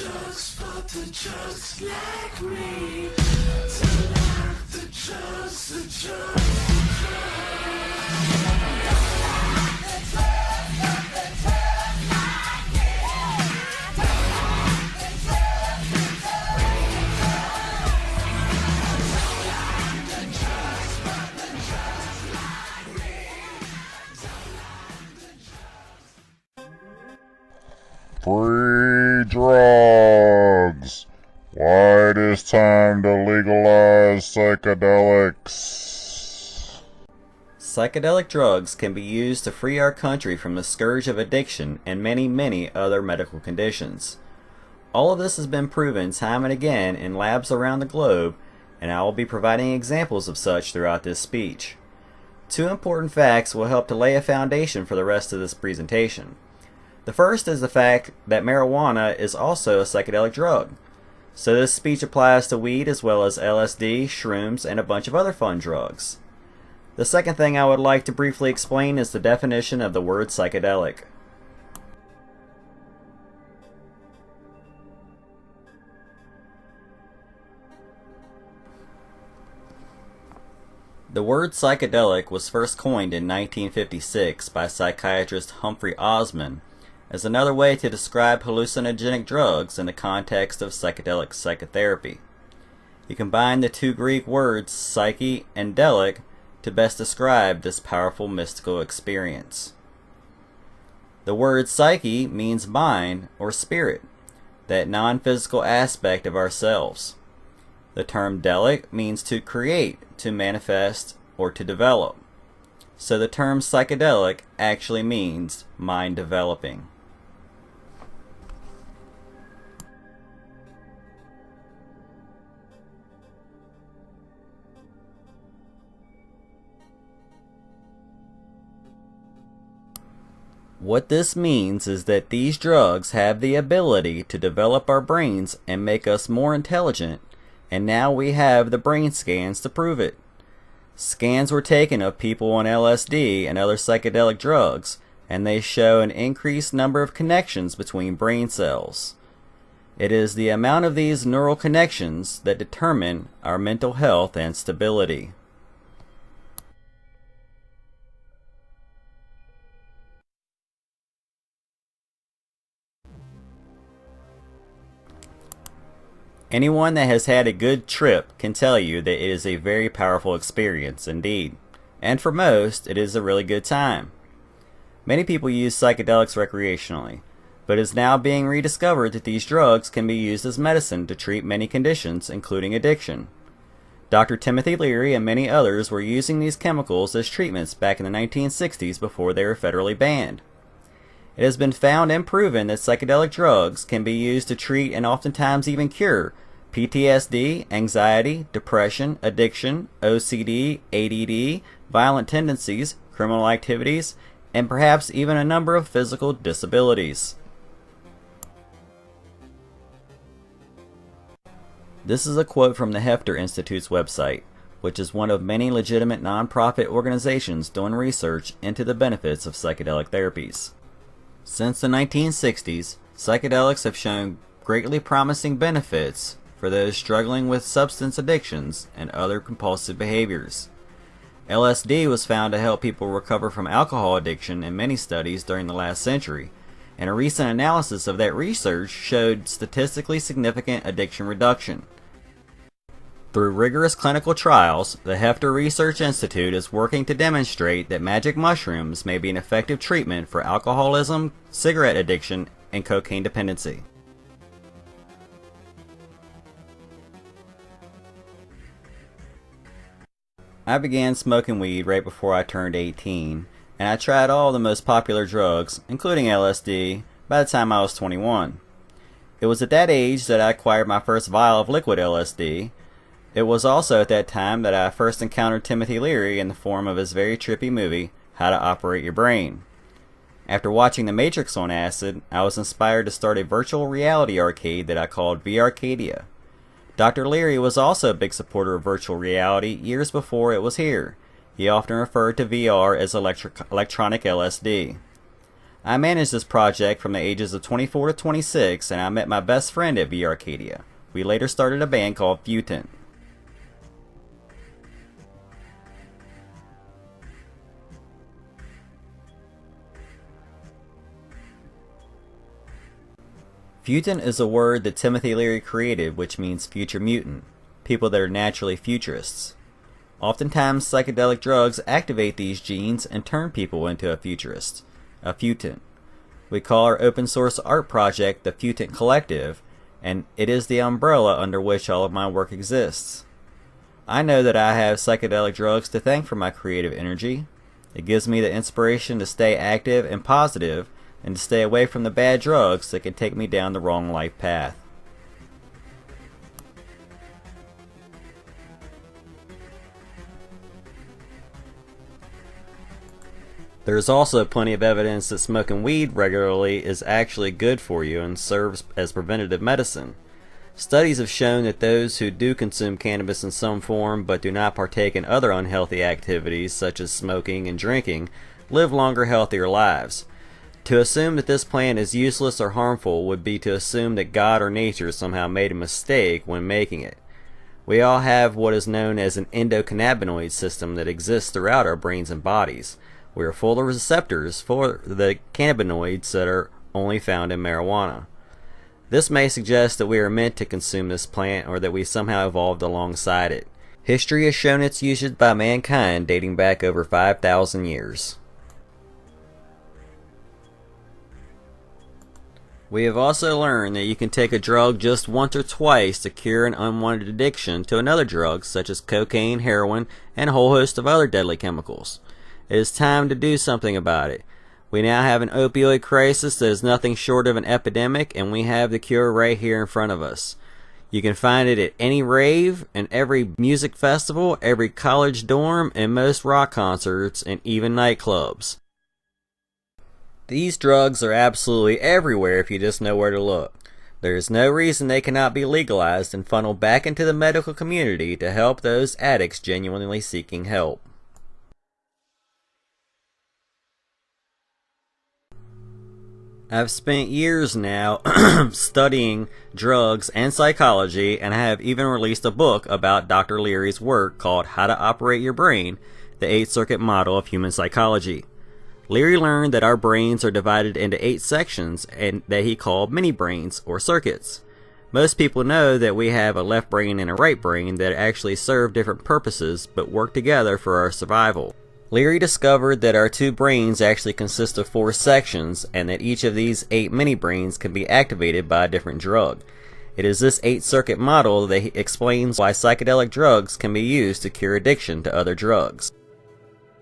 drugs, but the drugs like me. Turn out the drugs, the drugs, the drugs. Free drugs. Why it is time to legalize psychedelics. Psychedelic drugs can be used to free our country from the scourge of addiction and many, many other medical conditions. All of this has been proven time and again in labs around the globe, and I will be providing examples of such throughout this speech. Two important facts will help to lay a foundation for the rest of this presentation. The first is the fact that marijuana is also a psychedelic drug. So this speech applies to weed as well as LSD, shrooms, and a bunch of other fun drugs. The second thing I would like to briefly explain is the definition of the word psychedelic. The word psychedelic was first coined in 1956 by psychiatrist Humphrey Osmond as another way to describe hallucinogenic drugs in the context of psychedelic psychotherapy. He combined the two Greek words psyche and delic to best describe this powerful mystical experience. The word psyche means mind or spirit, that non-physical aspect of ourselves. The term delic means to create, to manifest, or to develop. So the term psychedelic actually means mind developing. What this means is that these drugs have the ability to develop our brains and make us more intelligent, and now we have the brain scans to prove it. Scans were taken of people on LSD and other psychedelic drugs, and they show an increased number of connections between brain cells. It is the amount of these neural connections that determine our mental health and stability. Anyone that has had a good trip can tell you that it is a very powerful experience indeed, and for most, it is a really good time. Many people use psychedelics recreationally, but it is now being rediscovered that these drugs can be used as medicine to treat many conditions, including addiction. Dr. Timothy Leary and many others were using these chemicals as treatments back in the 1960s before they were federally banned. It has been found and proven that psychedelic drugs can be used to treat and oftentimes even cure PTSD, anxiety, depression, addiction, OCD, ADD, violent tendencies, criminal activities, and perhaps even a number of physical disabilities. This is a quote from the Hefter Institute's website, which is one of many legitimate nonprofit organizations doing research into the benefits of psychedelic therapies. Since the 1960s, psychedelics have shown greatly promising benefits for those struggling with substance addictions and other compulsive behaviors. LSD was found to help people recover from alcohol addiction in many studies during the last century, and a recent analysis of that research showed statistically significant addiction reduction. Through rigorous clinical trials, the Hefter Research Institute is working to demonstrate that magic mushrooms may be an effective treatment for alcoholism, cigarette addiction, and cocaine dependency. I began smoking weed right before I turned 18, and I tried all the most popular drugs, including LSD, by the time I was 21. It was at that age that I acquired my first vial of liquid LSD. It was also at that time that I first encountered Timothy Leary in the form of his very trippy movie, How to Operate Your Brain. After watching The Matrix on acid, I was inspired to start a virtual reality arcade that I called VRcadia. Dr. Leary was also a big supporter of virtual reality years before it was here. He often referred to VR as electronic LSD. I managed this project from the ages of 24 to 26, and I met my best friend at V Arcadia. We later started a band called FUTANT. Futant is a word that Timothy Leary created, which means future mutant, people that are naturally futurists. Oftentimes, psychedelic drugs activate these genes and turn people into a futurist, a futant. We call our open source art project the FUTANT COLLECTIve, and it is the umbrella under which all of my work exists. I know that I have psychedelic drugs to thank for my creative energy. It gives me the inspiration to stay active and positive, and to stay away from the bad drugs that can take me down the wrong life path. There is also plenty of evidence that smoking weed regularly is actually good for you and serves as preventative medicine. Studies have shown that those who do consume cannabis in some form but do not partake in other unhealthy activities such as smoking and drinking live longer, healthier lives. To assume that this plant is useless or harmful would be to assume that God or nature somehow made a mistake when making it. We all have what is known as an endocannabinoid system that exists throughout our brains and bodies. We are full of receptors for the cannabinoids that are only found in marijuana. This may suggest that we are meant to consume this plant or that we somehow evolved alongside it. History has shown its usage by mankind dating back over 5,000 years. We have also learned that you can take a drug just once or twice to cure an unwanted addiction to another drug such as cocaine, heroin, and a whole host of other deadly chemicals. It is time to do something about it. We now have an opioid crisis that is nothing short of an epidemic, and we have the cure right here in front of us. You can find it at any rave, and every music festival, every college dorm, and most rock concerts, and even nightclubs. These drugs are absolutely everywhere if you just know where to look. There is no reason they cannot be legalized and funneled back into the medical community to help those addicts genuinely seeking help. I've spent years now studying drugs and psychology, and I have even released a book about Dr. Leary's work called How to Operate Your Brain, the 8-Circuit Model of Human Psychology. Leary learned that our brains are divided into 8 sections and that he called mini brains or circuits. Most people know that we have a left brain and a right brain that actually serve different purposes but work together for our survival. Leary discovered that our 2 brains actually consist of 4 sections and that each of these 8 mini brains can be activated by a different drug. It is this 8-circuit model that explains why psychedelic drugs can be used to cure addiction to other drugs.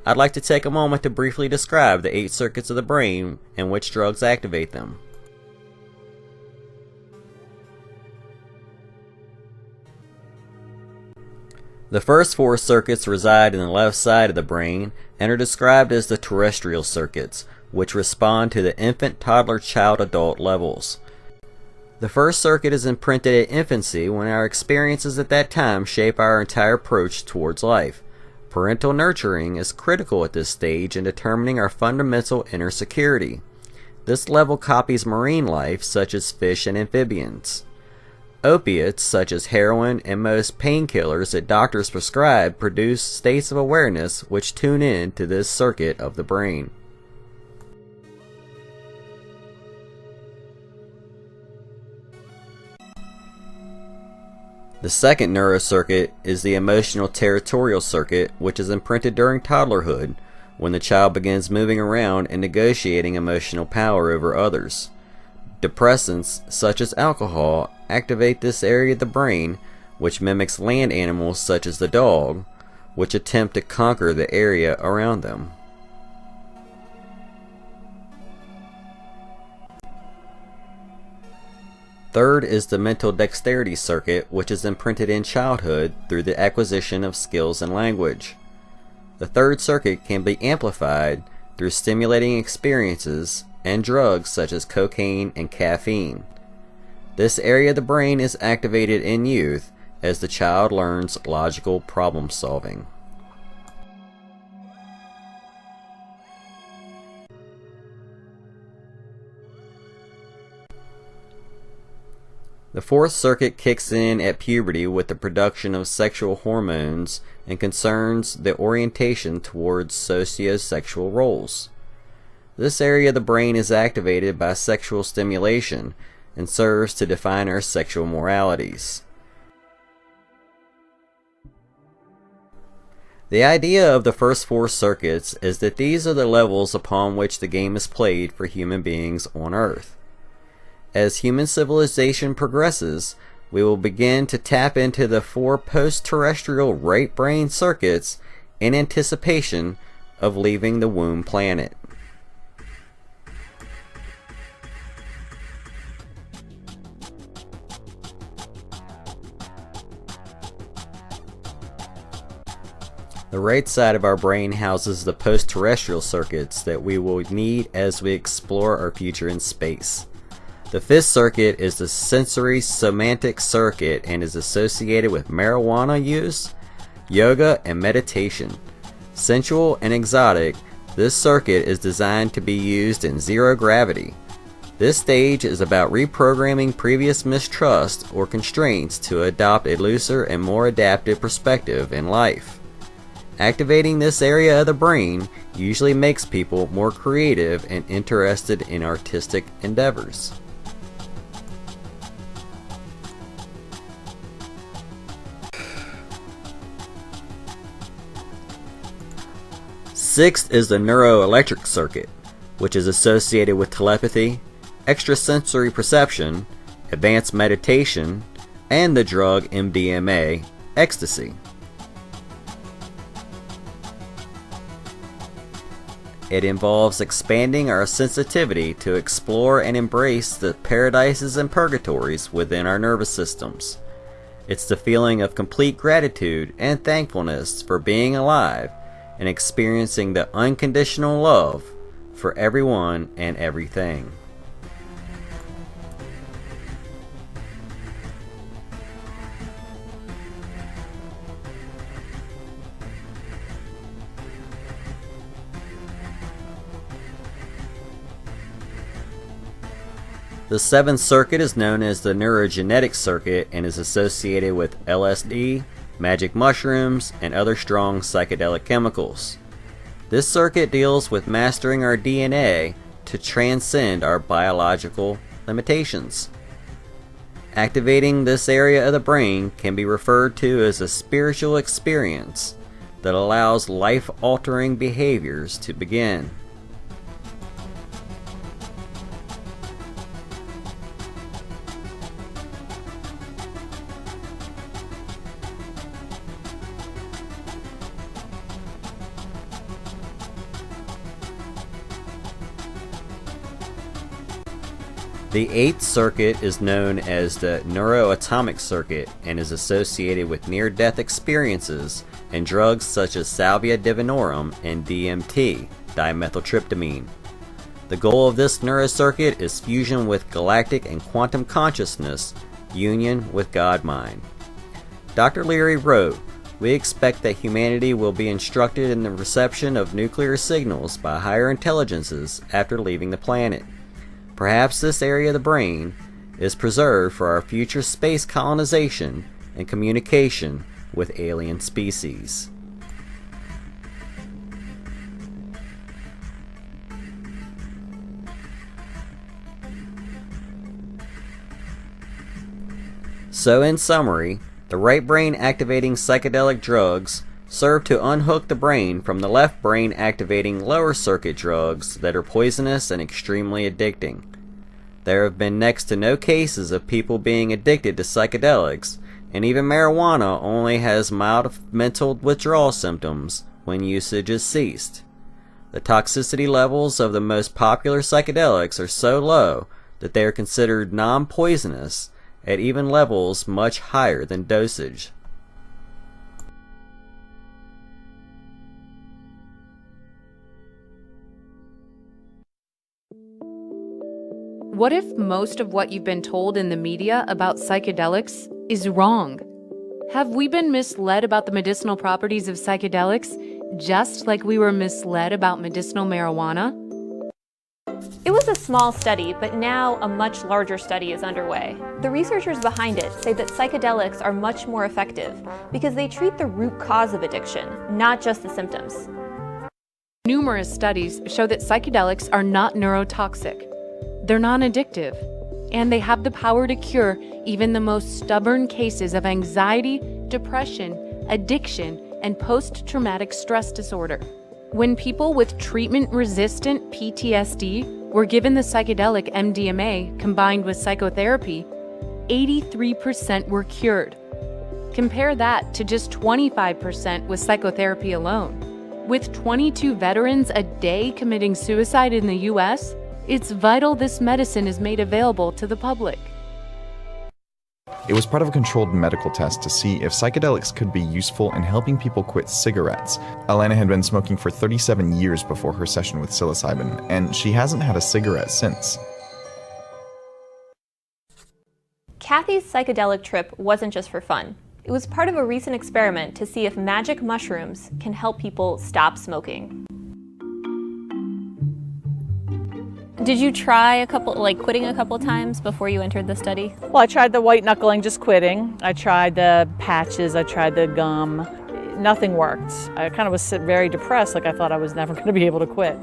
I'd like to take a moment to briefly describe the 8 circuits of the brain and which drugs activate them. The first 4 circuits reside in the left side of the brain and are described as the terrestrial circuits, which respond to the infant, toddler, child, adult levels. The first circuit is imprinted at infancy when our experiences at that time shape our entire approach towards life. Parental nurturing is critical at this stage in determining our fundamental inner security. This level copies marine life, such as fish and amphibians. Opiates, such as heroin and most painkillers that doctors prescribe, produce states of awareness which tune in to this circuit of the brain. The second neurocircuit is the emotional territorial circuit, which is imprinted during toddlerhood, when the child begins moving around and negotiating emotional power over others. Depressants, such as alcohol, activate this area of the brain, which mimics land animals such as the dog, which attempt to conquer the area around them. Third is the mental dexterity circuit, which is imprinted in childhood through the acquisition of skills in language. The third circuit can be amplified through stimulating experiences and drugs such as cocaine and caffeine. This area of the brain is activated in youth as the child learns logical problem solving. The fourth circuit kicks in at puberty with the production of sexual hormones and concerns the orientation towards socio-sexual roles. This area of the brain is activated by sexual stimulation and serves to define our sexual moralities. The idea of the first four circuits is that these are the levels upon which the game is played for human beings on Earth. As human civilization progresses, we will begin to tap into the four post-terrestrial right brain circuits in anticipation of leaving the womb planet. The right side of our brain houses the post-terrestrial circuits that we will need as we explore our future in space. The fifth circuit is the sensory somatic circuit and is associated with marijuana use, yoga, and meditation. Sensual and exotic, this circuit is designed to be used in zero gravity. This stage is about reprogramming previous mistrust or constraints to adopt a looser and more adaptive perspective in life. Activating this area of the brain usually makes people more creative and interested in artistic endeavors. Sixth is the neuroelectric circuit, which is associated with telepathy, extrasensory perception, advanced meditation, and the drug MDMA, ecstasy. It involves expanding our sensitivity to explore and embrace the paradises and purgatories within our nervous systems. It's the feeling of complete gratitude and thankfulness for being alive and experiencing the unconditional love for everyone and everything. The seventh circuit is known as the neurogenetic circuit and is associated with LSD, magic mushrooms, and other strong psychedelic chemicals. This circuit deals with mastering our DNA to transcend our biological limitations. Activating this area of the brain can be referred to as a spiritual experience that allows life-altering behaviors to begin. The eighth circuit is known as the neuroatomic circuit and is associated with near-death experiences and drugs such as salvia divinorum and DMT, dimethyltryptamine. The goal of this neurocircuit is fusion with galactic and quantum consciousness, union with God-mind. Dr. Leary wrote, "We expect that humanity will be instructed in the reception of nuclear signals by higher intelligences after leaving the planet. Perhaps this area of the brain is preserved for our future space colonization and communication with alien species." So in summary, the right brain activating psychedelic drugs serve to unhook the brain from the left brain activating lower circuit drugs that are poisonous and extremely addicting. There have been next to no cases of people being addicted to psychedelics, and even marijuana only has mild mental withdrawal symptoms when usage is ceased. The toxicity levels of the most popular psychedelics are so low that they are considered non-poisonous at even levels much higher than dosage. What if most of what you've been told in the media about psychedelics is wrong? Have we been misled about the medicinal properties of psychedelics, just like we were misled about medicinal marijuana? It was a small study, but now a much larger study is underway. The researchers behind it say that psychedelics are much more effective because they treat the root cause of addiction, not just the symptoms. Numerous studies show that psychedelics are not neurotoxic. They're non-addictive, and they have the power to cure even the most stubborn cases of anxiety, depression, addiction, and post-traumatic stress disorder. When people with treatment-resistant PTSD were given the psychedelic MDMA combined with psychotherapy, 83% were cured. Compare that to just 25% with psychotherapy alone. With 22 veterans a day committing suicide in the US, it's vital this medicine is made available to the public. It was part of a controlled medical test to see if psychedelics could be useful in helping people quit cigarettes. Alana had been smoking for 37 years before her session with psilocybin, and she hasn't had a cigarette since. Kathy's psychedelic trip wasn't just for fun. It was part of a recent experiment to see if magic mushrooms can help people stop smoking. Did you try quitting a couple times before you entered the study? Well, I tried the white knuckling, just quitting. I tried the patches, I tried the gum. Nothing worked. I kind of was very depressed, like I thought I was never going to be able to quit.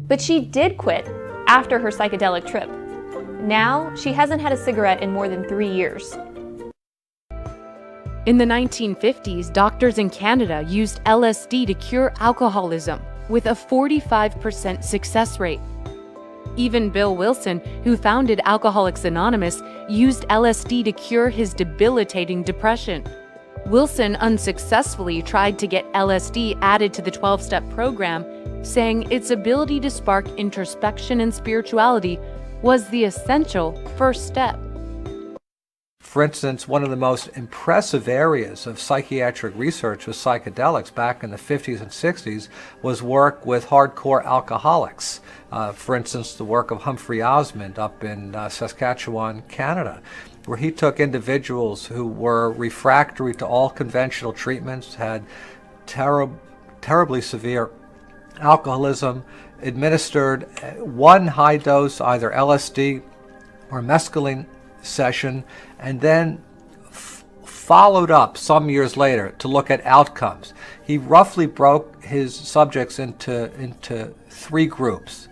But she did quit after her psychedelic trip. Now, she hasn't had a cigarette in more than 3 years. In the 1950s, doctors in Canada used LSD to cure alcoholism with a 45% success rate. Even Bill Wilson, who founded Alcoholics Anonymous, used LSD to cure his debilitating depression. Wilson unsuccessfully tried to get LSD added to the 12-step program, saying its ability to spark introspection and spirituality was the essential first step. For instance, one of the most impressive areas of psychiatric research with psychedelics back in the 50s and 60s was work with hardcore alcoholics. For instance, the work of Humphrey Osmond up in Saskatchewan, Canada, where he took individuals who were refractory to all conventional treatments, had terribly severe alcoholism, administered one high dose, either LSD or mescaline session, and then followed up some years later to look at outcomes. He roughly broke his subjects into 3 groups,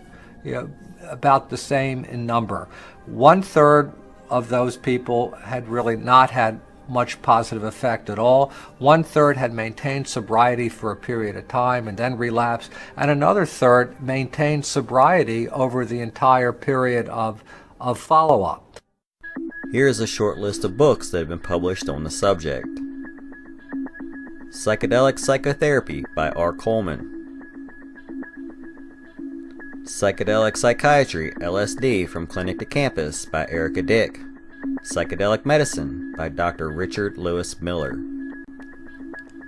about the same in number. 1/3 of those people had really not had much positive effect at all. 1/3 had maintained sobriety for a period of time and then relapsed, and another third maintained sobriety over the entire period of follow-up. Here is a short list of books that have been published on the subject. Psychedelic Psychotherapy by R. Coleman. Psychedelic Psychiatry, LSD from Clinic to Campus by Erica Dick. Psychedelic Medicine by Dr. Richard Lewis Miller.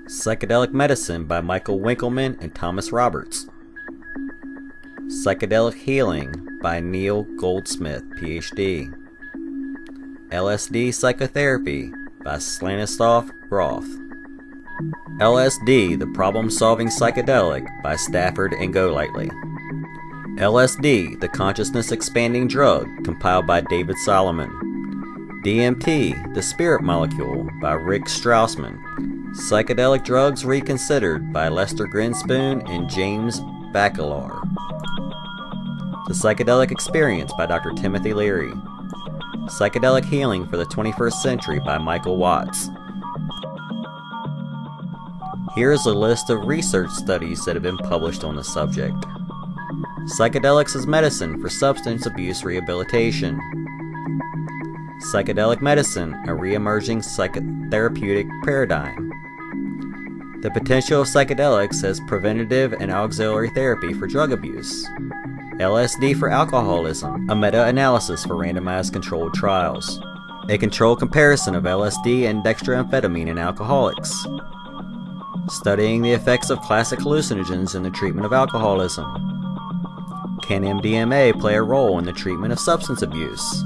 Psychedelic Medicine by Michael Winkelman and Thomas Roberts. Psychedelic Healing by Neil Goldsmith, Ph.D. LSD Psychotherapy by Stanislav Grof. LSD, the Problem-Solving Psychedelic by Stafford and Golightly. LSD, the Consciousness-Expanding Drug, compiled by David Solomon. DMT, the Spirit Molecule by Rick Strausman. Psychedelic Drugs Reconsidered by Lester Grinspoon and James Bacalar. The Psychedelic Experience by Dr. Timothy Leary. Psychedelic Healing for the 21st Century by Michael Watts. Here is a list of research studies that have been published on the subject. Psychedelics as Medicine for Substance Abuse Rehabilitation. Psychedelic Medicine, a Re-emerging Psychotherapeutic Paradigm. The Potential of Psychedelics as Preventative and Auxiliary Therapy for Drug Abuse. LSD for Alcoholism, a meta-analysis for randomized controlled trials. A controlled comparison of LSD and dextroamphetamine in alcoholics. Studying the effects of classic hallucinogens in the treatment of alcoholism. Can MDMA play a role in the treatment of substance abuse?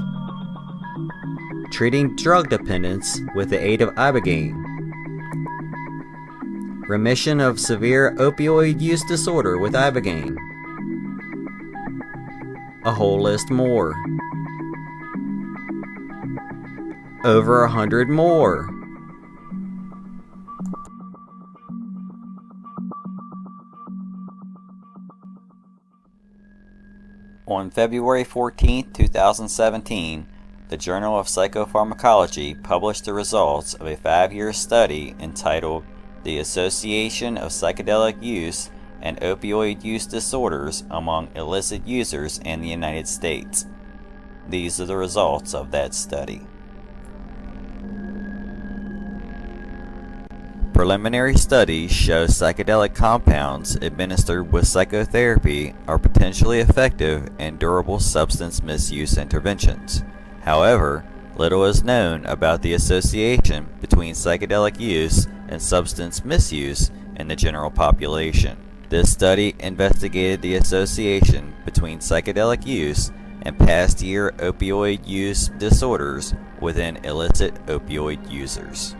Treating drug dependence with the aid of ibogaine. Remission of severe opioid use disorder with ibogaine. A whole list more. Over 100 more. On February 14, 2017, the Journal of Psychopharmacology published the results of a 5-year study entitled The Association of Psychedelic Use and Opioid Use Disorders Among Illicit Users in the United States. These are the results of that study. Preliminary studies show psychedelic compounds administered with psychotherapy are potentially effective and durable substance misuse interventions. However, little is known about the association between psychedelic use and substance misuse in the general population. This study investigated the association between psychedelic use and past year opioid use disorders within illicit opioid users.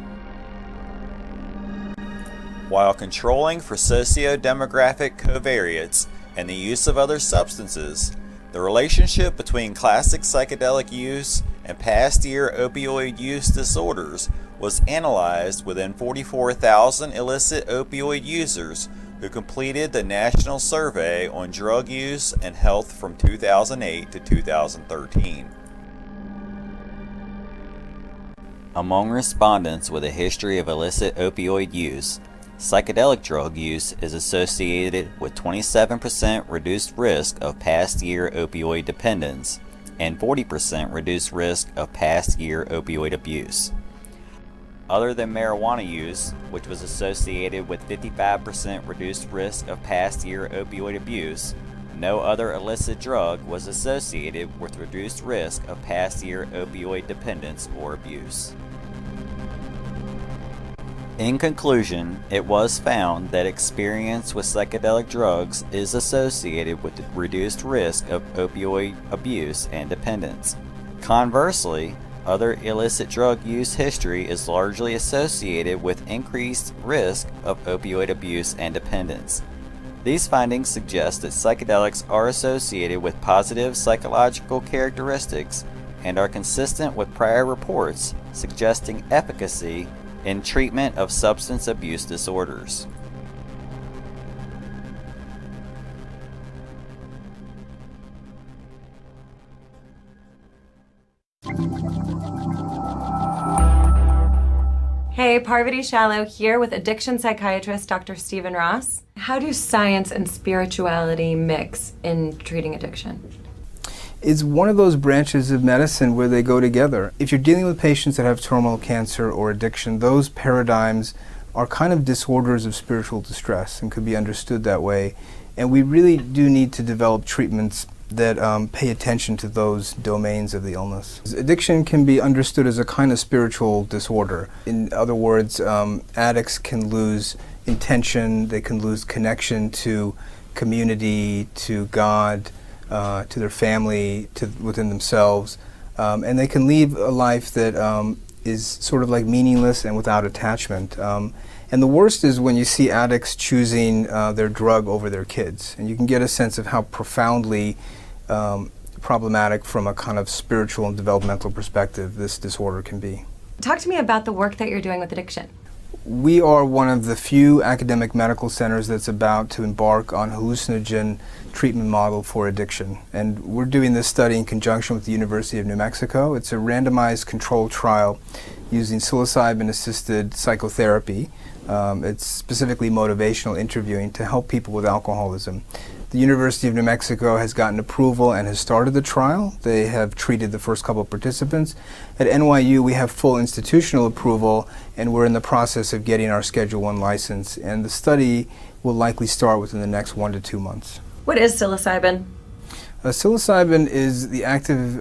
While controlling for socio-demographic covariates and the use of other substances, the relationship between classic psychedelic use and past year opioid use disorders was analyzed within 44,000 illicit opioid users who completed the National Survey on Drug Use and Health from 2008 to 2013. Among respondents with a history of illicit opioid use, psychedelic drug use is associated with 27% reduced risk of past year opioid dependence and 40% reduced risk of past year opioid abuse. Other than marijuana use, which was associated with 55% reduced risk of past year opioid abuse, no other illicit drug was associated with reduced risk of past year opioid dependence or abuse. In conclusion, it was found that experience with psychedelic drugs is associated with reduced risk of opioid abuse and dependence. Conversely, other illicit drug use history is largely associated with increased risk of opioid abuse and dependence. These findings suggest that psychedelics are associated with positive psychological characteristics and are consistent with prior reports suggesting efficacy in treatment of substance abuse disorders. Hey, Parvati Shallow here with addiction psychiatrist Dr. Stephen Ross. How do science and spirituality mix in treating addiction? It's one of those branches of medicine where they go together. If you're dealing with patients that have terminal cancer or addiction, those paradigms are kind of disorders of spiritual distress and could be understood that way. And we really do need to develop treatments that pay attention to those domains of the illness. Addiction can be understood as a kind of spiritual disorder. In other words, addicts can lose intention, they can lose connection to community, to God, to their family, to within themselves, and they can lead a life that is sort of like meaningless and without attachment. And the worst is when you see addicts choosing their drug over their kids, and you can get a sense of how profoundly problematic from a kind of spiritual and developmental perspective this disorder can be. Talk to me about the work that you're doing with addiction. We are one of the few academic medical centers that's about to embark on hallucinogen treatment model for addiction. And we're doing this study in conjunction with the University of New Mexico. It's a randomized controlled trial using psilocybin-assisted psychotherapy. It's specifically motivational interviewing to help people with alcoholism. The University of New Mexico has gotten approval and has started the trial. They have treated the first couple of participants. At NYU, we have full institutional approval, and we're in the process of getting our Schedule I license. And the study will likely start within the next 1 to 2 months. What is psilocybin? Psilocybin is the active,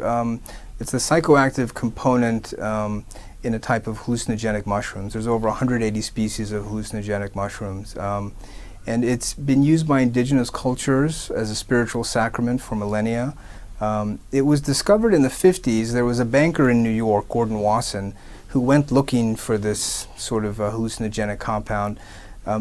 it's the psychoactive component in a type of hallucinogenic mushrooms. There's over 180 species of hallucinogenic mushrooms. And it's been used by indigenous cultures as a spiritual sacrament for millennia. It was discovered in the 50s. There was a banker in New York, Gordon Wasson, who went looking for this sort of hallucinogenic compound,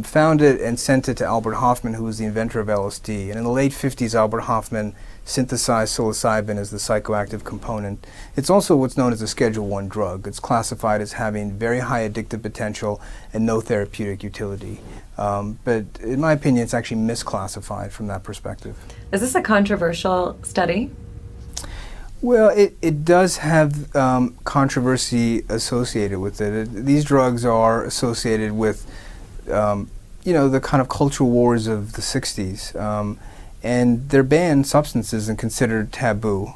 found it and sent it to Albert Hofmann, who was the inventor of LSD. And in the late 50s, Albert Hofmann synthesize psilocybin as the psychoactive component. It's also what's known as a Schedule 1 drug. It's classified as having very high addictive potential and no therapeutic utility. But in my opinion, it's actually misclassified from that perspective. Is this a controversial study? Well, it does have controversy associated with it. These drugs are associated with, the kind of cultural wars of the 60s. And they're banned substances and considered taboo.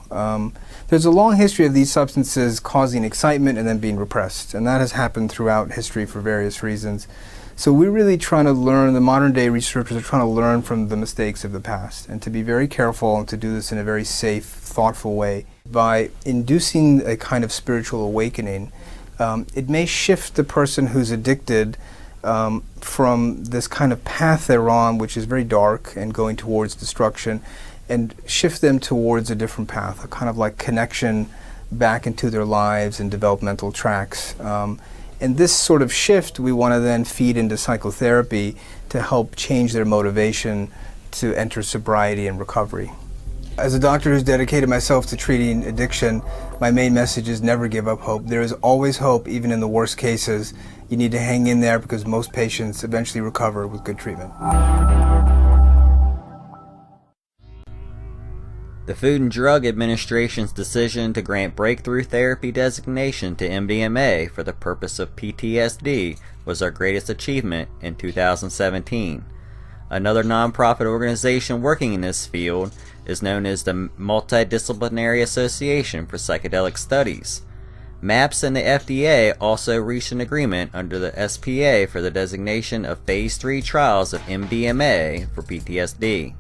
There's a long history of these substances causing excitement and then being repressed, and that has happened throughout history for various reasons. So we're really trying to learn, the modern day researchers are trying to learn from the mistakes of the past, and to be very careful and to do this in a very safe, thoughtful way. By inducing a kind of spiritual awakening, it may shift the person who's addicted from this kind of path they're on, which is very dark and going towards destruction, and shift them towards a different path, a kind of like connection back into their lives and developmental tracks. And this sort of shift we want to then feed into psychotherapy to help change their motivation to enter sobriety and recovery. As a doctor who's dedicated myself to treating addiction, my main message is never give up hope. There is always hope, even in the worst cases. You need to hang in there because most patients eventually recover with good treatment. The Food and Drug Administration's decision to grant breakthrough therapy designation to MDMA for the purpose of PTSD was our greatest achievement in 2017. Another nonprofit organization working in this field is known as the Multidisciplinary Association for Psychedelic Studies. MAPS and the FDA also reached an agreement under the SPA for the designation of Phase 3 trials of MDMA for PTSD.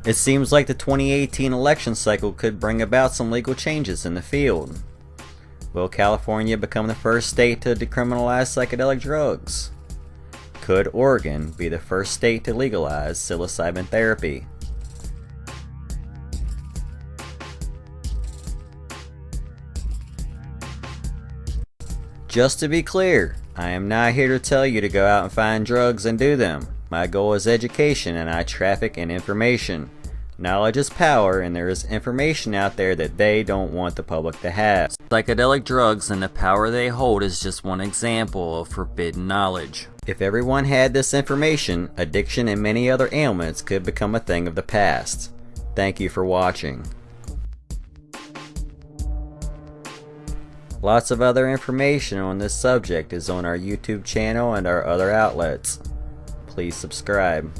It seems like the 2018 election cycle could bring about some legal changes in the field. Will California become the first state to decriminalize psychedelic drugs? Could Oregon be the first state to legalize psilocybin therapy? Just to be clear, I am not here to tell you to go out and find drugs and do them. My goal is education, and I traffic in information. Knowledge is power, and there is information out there that they don't want the public to have. Psychedelic drugs and the power they hold is just one example of forbidden knowledge. If everyone had this information, addiction and many other ailments could become a thing of the past. Thank you for watching. Lots of other information on this subject is on our YouTube channel and our other outlets. Please subscribe.